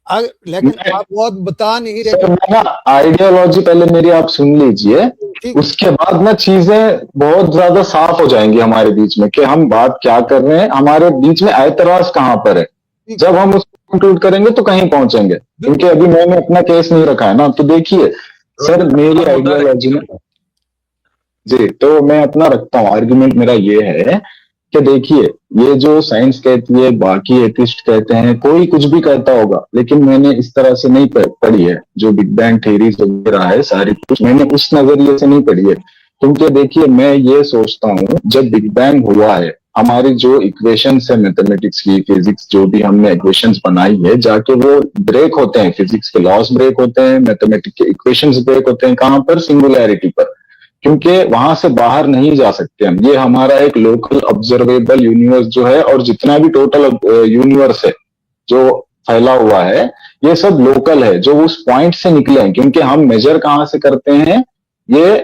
لیکن آپ بہت بتا نہیں رہے. سر میں نا آئیڈیالوجی پہلے میری آپ سن لیجئے, اس کے بعد نا چیزیں بہت زیادہ صاف ہو جائیں گی ہمارے بیچ میں کہ ہم بات کیا کر رہے ہیں, ہمارے بیچ میں اعتراض کہاں پر ہے. جب ہم اس کو کنکلوڈ کریں گے تو کہیں پہنچیں گے, کیونکہ ابھی میں نے اپنا کیس نہیں رکھا ہے نا. تو دیکھیے سر میری آئیڈیالوجی میں, جی تو میں اپنا رکھتا ہوں, آرگیومنٹ میرا یہ ہے کہ دیکھیے یہ جو سائنس کہتی ہے, باقی ایتھسٹ کہتے ہیں, کوئی کچھ بھی کہتا ہوگا, لیکن میں نے اس طرح سے نہیں پڑھی ہے. جو بگ بینگ تھیریز وغیرہ ہے ساری کچھ میں نے اس نظریے سے نہیں پڑھی ہے. کیونکہ دیکھیے میں یہ سوچتا ہوں جب بگ بینگ ہوا ہے, ہماری جو ایکویشنز ہے میتھمیٹکس کی, فزکس جو بھی ہم نے ایکویشنز بنائی ہے, جا کے وہ بریک ہوتے ہیں, فزکس کے لاس بریک ہوتے ہیں, میتھمیٹکس کے ایکویشنز بریک ہوتے ہیں. کہاں پر؟ سنگولیرٹی پر. کیونکہ وہاں سے باہر نہیں جا سکتے ہم. یہ ہمارا ایک لوکل آبزرویبل یونیورس جو ہے, اور جتنا بھی ٹوٹل یونیورس ہے جو پھیلا ہوا ہے, یہ سب لوکل ہے, جو اس پوائنٹ سے نکلے ہیں. کیونکہ ہم میجر کہاں سے کرتے ہیں, یہ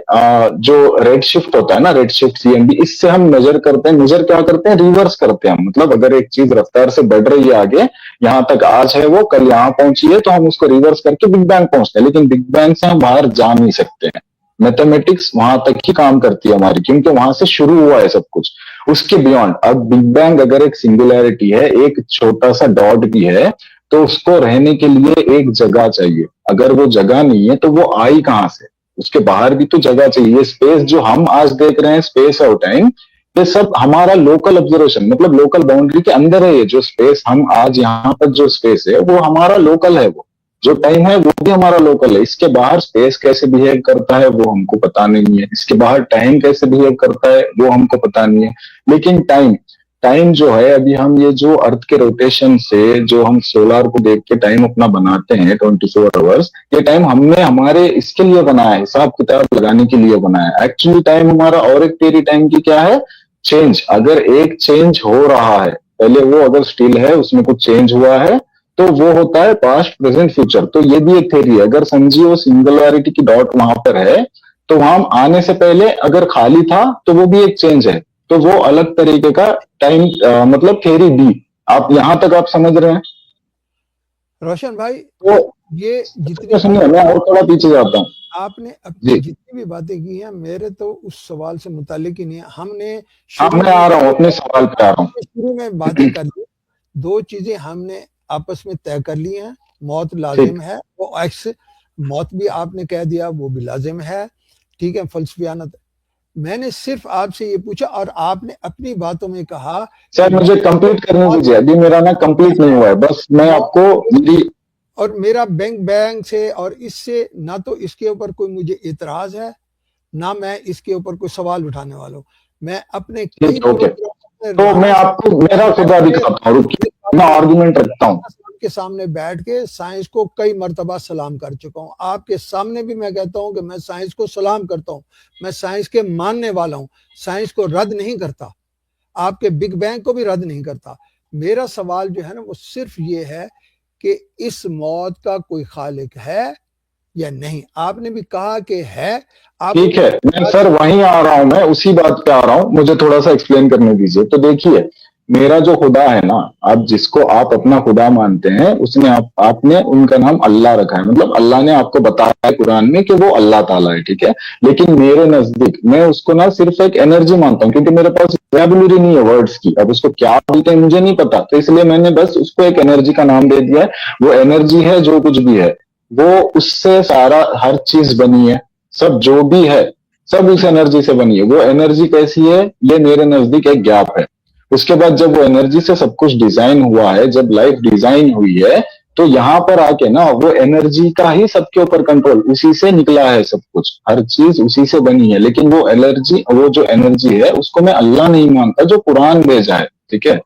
جو ریڈ شفٹ ہوتا ہے نا, red shift C N B, اس سے ہم میجر کرتے ہیں. میجر کیا کرتے ہیں؟ ریورس کرتے ہیں. مطلب اگر ایک چیز رفتار سے بڑھ رہی ہے آگے, یہاں تک آج ہے وہ, کل یہاں پہنچی ہے, تو ہم اس کو ریورس کر کے بگ بینگ پہنچتے ہیں. لیکن بگ بینگ سے ہم باہر جا نہیں سکتے ہیں. میتھمیٹکس وہاں تک ہی کام کرتی ہے ہماری, کیونکہ وہاں سے شروع ہوا ہے سب کچھ. اس کے بیونڈ اب بگ بینگ اگر ایک سنگولیرٹی ہے, ایک چھوٹا سا ڈاٹ بھی ہے, تو اس کو رہنے کے لیے ایک جگہ چاہیے. اگر وہ جگہ نہیں ہے تو وہ آئی کہاں سے؟ اس کے باہر بھی تو جگہ چاہیے. اسپیس جو ہم آج دیکھ رہے ہیں, اسپیس اور ٹائم, یہ سب ہمارا لوکل آبزرویشن, مطلب لوکل باؤنڈری کے اندر ہے. یہ جو اسپیس ہم آج یہاں پر جو اسپیس ہے وہ ہمارا لوکل ہے. وہ جو ٹائم ہے وہ بھی ہمارا لوکل ہے. اس کے باہر اسپیس کیسے بہیو کرتا ہے وہ ہم کو پتا نہیں ہے. اس کے باہر ٹائم کیسے بہیو کرتا ہے وہ ہم کو پتا نہیں ہے. لیکن ٹائم جو ہے, ابھی ہم یہ جو ارتھ کے روٹیشن سے جو ہم سولار کو دیکھ کے ٹائم اپنا بناتے ہیں 24 آورس, یہ ٹائم ہم نے ہمارے اس کے لیے بنایا ہے, حساب کتاب لگانے کے لیے بنایا ہے. ایکچولی ٹائم ہمارا اور ایک تیری ٹائم کی کیا ہے, چینج. اگر ایک چینج ہو رہا ہے, پہلے وہ اگر اسٹل ہے, اس میں کچھ چینج ہوا ہے, تو وہ ہوتا ہے پاسٹ, پریزنٹ, فیوچر. تو یہ بھی ایک تھیری ہے. اگر سمجھیے سنگولیرٹی کی ڈاٹ وہاں پر ہے, تو وہاں آنے سے پہلے اگر خالی تھا تو وہ بھی ایک چینج ہے. تو وہ الگ طریقے کا ٹائم, مطلب تھیری دی. آپ یہاں تک آپ سمجھ رہے ہیں روشن بھائی؟ تو یہ جتنی سنیے, میں اور تھوڑا پیچھے جاتا ہوں. آپ نے اپنی جتنی بھی باتیں کی ہیں, میرے تو اس سوال سے متعلق ہی نہیں ہے. ہم نے میں آ رہا ہوں اپنے سوال پہ آ رہا ہوں. شروع میں باتیں کر لی, دو چیزیں ہم نے آپس میں طے کر لی ہیں. موت لازم ہے, وہ ایکس موت بھی آپ نے کہہ دیا وہ بھی لازم ہے, ٹھیک ہے, فلسفیانہ. میں نے صرف آپ سے یہ پوچھا, اور آپ نے اپنی باتوں میں کہا سر مجھے کمپلیٹ کرنے دیجیے, ابھی میرا نا کمپلیٹ نہیں ہوا ہے. بس میں آپ کو اور میرا بینک سے اور اس سے نہ تو اس کے اوپر کوئی مجھے اعتراض ہے, نہ میں اس کے اوپر کوئی سوال اٹھانے والا ہوں. میں اپنے تو میں آپ کو میرا خدا دکھاتا ہوں, میں آرگومنٹ رکھتا ہوں. کے سامنے بیٹھ کے سائنس کو کئی مرتبہ سلام کر چکا ہوں. آپ کے سامنے بھی میں کہتا ہوں کہ میں سائنس کو سلام کرتا ہوں. میں سائنس کے ماننے والا ہوں, سائنس کو رد نہیں کرتا, آپ کے بگ بینگ کو بھی رد نہیں کرتا. میرا سوال جو ہے نا وہ صرف یہ ہے کہ اس موت کا کوئی خالق ہے یا نہیں. آپ نے بھی کہا کہ ہے. ٹھیک ہے, میں سر وہیں آ رہا ہوں, میں اسی بات پہ آ رہا ہوں. مجھے تھوڑا سا ایکسپلین کرنے دیجیے. تو دیکھیے میرا جو خدا ہے نا, آپ جس کو آپ اپنا خدا مانتے ہیں, اس نے آپ نے ان کا نام اللہ رکھا ہے. مطلب اللہ نے آپ کو بتایا ہے قرآن میں کہ وہ اللہ تعالیٰ ہے, ٹھیک ہے. لیکن میرے نزدیک میں اس کو نا صرف ایک انرجی مانتا ہوں, کیونکہ میرے پاس ویبولری نہیں ہے ورڈز کی. اب اس کو کیا بولتے ہیں مجھے نہیں پتا, تو اس لیے میں نے بس اس کو ایک انرجی کا نام دے دیا ہے. وہ انرجی ہے جو کچھ بھی ہے, وہ اس سے سارا ہر چیز بنی ہے. سب جو بھی ہے سب اس انرجی سے بنی ہے. وہ انرجی کیسی ہے, یہ میرے نزدیک ایک گیپ ہے. اس کے بعد جب وہ انرجی سے سب کچھ ڈیزائن ہوا ہے, جب لائف ڈیزائن ہوئی ہے, تو یہاں پر آ کے نا وہ انرجی کا ہی سب کے اوپر کنٹرول, اسی سے نکلا ہے سب کچھ, ہر چیز اسی سے بنی ہے. لیکن وہ جو انرجی ہے اس کو میں اللہ نہیں مانتا جو قرآن بھیجا ہے, ٹھیک ہے.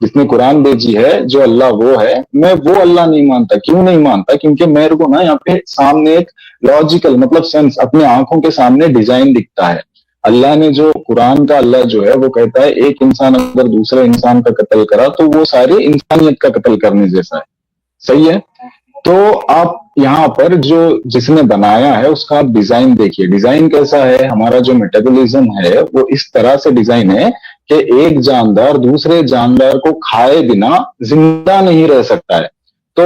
جس نے قرآن بھیجی ہے جو اللہ وہ ہے, میں وہ اللہ نہیں مانتا. کیوں نہیں مانتا؟ کیونکہ میرے کو نا یہاں پہ سامنے ایک لاجیکل, مطلب سینس, اپنے آنکھوں کے سامنے ڈیزائن دکھتا ہے. اللہ نے جو قرآن کا اللہ جو ہے وہ کہتا ہے ایک انسان اگر دوسرے انسان کا قتل کرا تو وہ ساری انسانیت کا قتل کرنے جیسا ہے. صحیح ہے. تو آپ یہاں پر جس نے بنایا ہے اس کا آپ ڈیزائن دیکھیے. ڈیزائن کیسا ہے؟ ہمارا جو میٹابولزم ہے وہ اس طرح سے ڈیزائن ہے کہ ایک جاندار دوسرے جاندار کو کھائے بنا زندہ نہیں رہ سکتا ہے. تو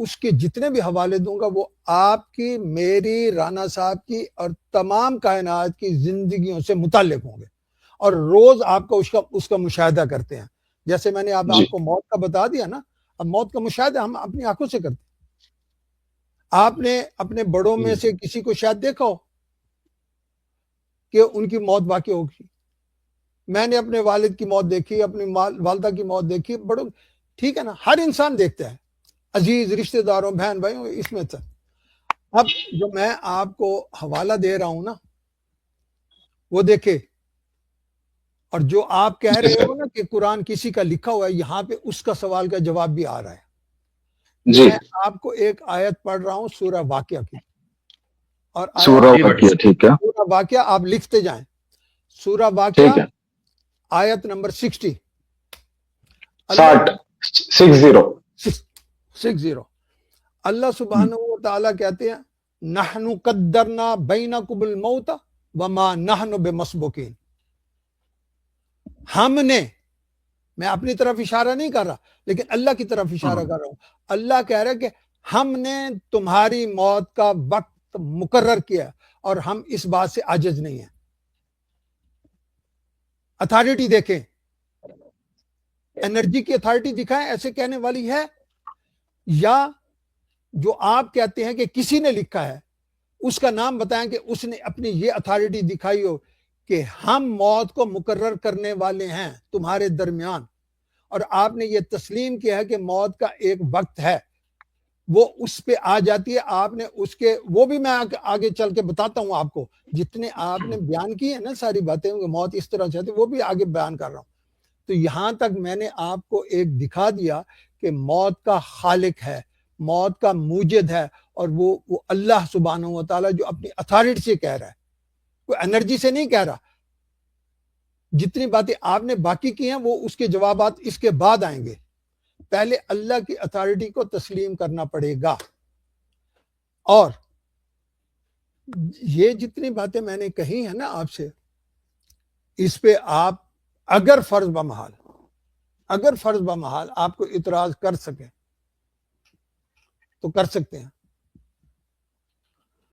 اس کے جتنے بھی حوالے دوں گا وہ آپ کی، میری، رانا صاحب کی اور تمام کائنات کی زندگیوں سے متعلق ہوں گے، اور روز آپ کو اس کا مشاہدہ کرتے ہیں. جیسے میں نے آپ کو موت کا بتا دیا نا، اب موت کا مشاہدہ ہم اپنی آنکھوں سے کرتے ہیں. آپ نے اپنے بڑوں میں سے کسی کو شاید دیکھا ہو کہ ان کی موت واقع ہوگی. میں نے اپنے والد کی موت دیکھی، اپنی والدہ کی موت دیکھی، بڑوں، ٹھیک ہے نا، ہر انسان دیکھتا ہے، عزیز رشتہ داروں، بہن بھائیوں، اس میں سے. اب جو میں آپ کو حوالہ دے رہا ہوں نا وہ دیکھے، اور جو آپ کہہ رہے ہو نا کہ قرآن کسی کا لکھا ہوا ہے، یہاں پہ اس کا سوال کا جواب بھی آ رہا ہے. میں آپ کو ایک آیت پڑھ رہا ہوں سورہ واقعہ کی، اور سورہ واقعہ، ٹھیک ہے، سورہ واقعہ آپ لکھتے جائیں. سورہ واقعہ آیت نمبر 60. 60. اللہ سبحانہ و تعالیٰ کہتے ہیں نحن قدرنا بینکم الموت وما نحن بمسبوقین. ہم نے، میں اپنی طرف اشارہ نہیں کر رہا لیکن اللہ کی طرف اشارہ کر رہا ہوں. اللہ کہہ رہا ہے کہ ہم نے تمہاری موت کا وقت مقرر کیا اور ہم اس بات سے عاجز نہیں ہیں. اتھارٹی دیکھیں، انرجی کی اتھارٹی دکھائیں ایسے کہنے والی ہے، یا جو آپ کہتے ہیں کہ کسی نے لکھا ہے اس کا نام بتائیں کہ اس نے اپنی یہ اتھارٹی دکھائی ہو کہ ہم موت کو مقرر کرنے والے ہیں تمہارے درمیان، اور آپ نے یہ تسلیم کیا ہے کہ موت کا ایک وقت ہے، وہ اس پہ آ جاتی ہے. آپ نے اس کے، وہ بھی میں آگے چل کے بتاتا ہوں آپ کو، جتنے آپ نے بیان کی ہیں نا ساری باتیں کہ موت اس طرح چاہتی، وہ بھی آگے بیان کر رہا ہوں. تو یہاں تک میں نے آپ کو ایک دکھا دیا کہ موت کا خالق ہے، موت کا موجد ہے، اور وہ اللہ سبحانہ و تعالیٰ جو اپنی اتھارٹی سے کہہ رہا ہے، کوئی انرجی سے نہیں کہہ رہا. جتنی باتیں آپ نے باقی کی ہیں وہ اس کے جوابات اس کے بعد آئیں گے. پہلے اللہ کی اتھارٹی کو تسلیم کرنا پڑے گا. اور یہ جتنی باتیں میں نے کہی ہیں نا آپ سے، اس پہ آپ اگر فرض بمحال آپ کو اعتراض کر سکیں تو کر سکتے ہیں.